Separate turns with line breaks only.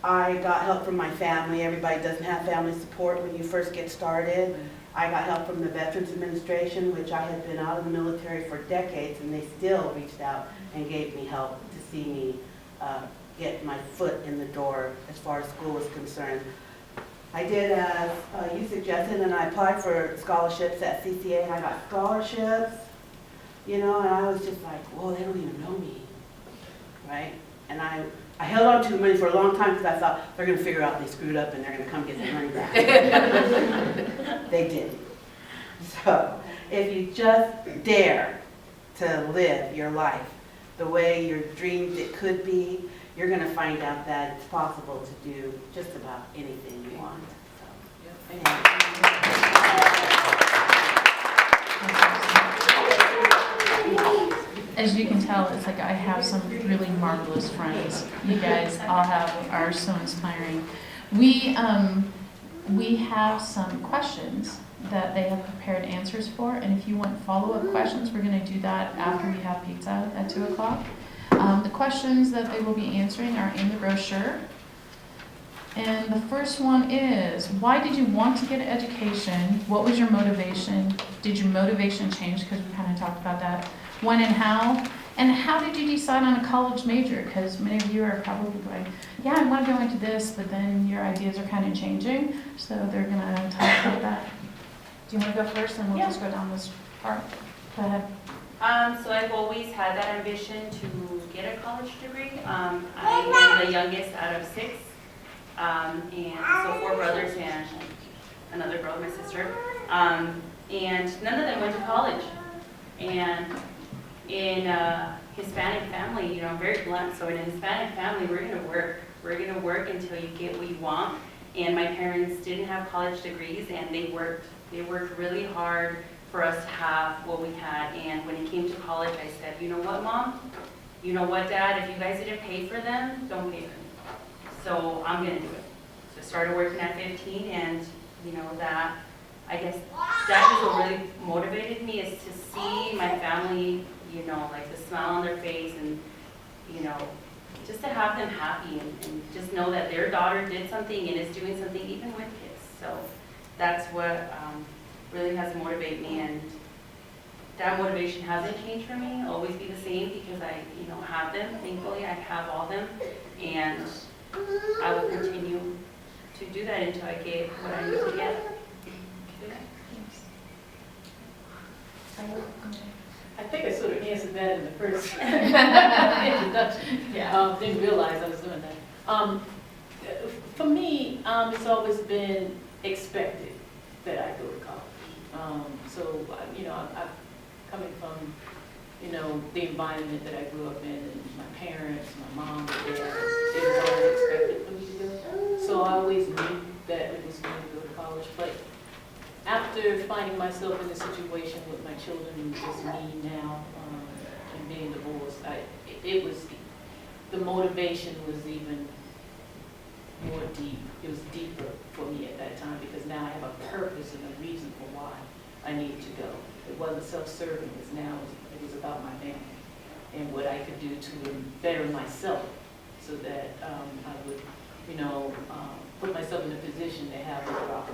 I got help from my family. Everybody doesn't have family support when you first get started. I got help from the Veterans Administration, which I had been out of the military for decades, and they still reached out and gave me help to see me get my foot in the door as far as school was concerned. I did as you suggested, and I applied for scholarships at CCA, and I got scholarships, you know, and I was just like, whoa, they don't even know me, right? And I held on to the money for a long time because I thought they're going to figure out they screwed up and they're going to come get their money back. They didn't. So if you just dare to live your life the way you dreamed it could be, you're going to find out that it's possible to do just about anything you want. So,
As you can tell, it's like I have some really marvelous friends. You guys all are so inspiring. We have some questions that they have prepared answers for, and if you want follow-up questions, we're going to do that after we have pizza at 2 o'clock. The questions that they will be answering are in the brochure. And the first one is, why did you want to get an education? What was your motivation? Did your motivation change? Because we kind of talked about that. When and how? And how did you decide on a college major? Because many of you are probably going, yeah, I want to go into this, but then your ideas are kind of changing. So they're going to talk about that. Do you want to go first, and we'll just go down this part? Go ahead.
So I've always had that ambition to get a college degree. I am the youngest out of 6, and so 4 brothers and another girl, my sister. And none of them went to college. And in a Hispanic family, you know, I'm very blunt, so in a Hispanic family, we're going to work. We're going to work until you get what you want. And my parents didn't have college degrees, and they worked. They worked really hard for us to have what we had. And when it came to college, I said, you know what, Mom? You know what, Dad? If you guys didn't pay for them, don't pay for them. So I'm going to do it. So I started working at 15, and, you know, that, I guess, that is what really motivated me, is to see my family, you know, like the smile on their face, and, you know, just to have them happy, and just know that their daughter did something and is doing something even with kids. So that's what really has motivated me, and that motivation hasn't changed for me. It'll always be the same because I, you know, have them. Thankfully, I have all them, and I will continue to do that until I get what I need to get.
I think I sort of answered that in the first introduction.
Yeah.
Didn't realize I was doing that. For me, it's always been expected that I go to college. So, you know, I'm coming from, you know, the environment that I grew up in, and my parents, my mom, my dad, it was always expected for me to go. So I always knew that it was going to go to college. But after finding myself in a situation with my children and just me now, and being divorced, it was, the motivation was even more deep. It was deeper for me at that time, because now I have a purpose and a reason for why I needed to go. It wasn't self-serving, it was about my family and what I could do to better myself, so that I would, you know, put myself in a position to have other opportunities.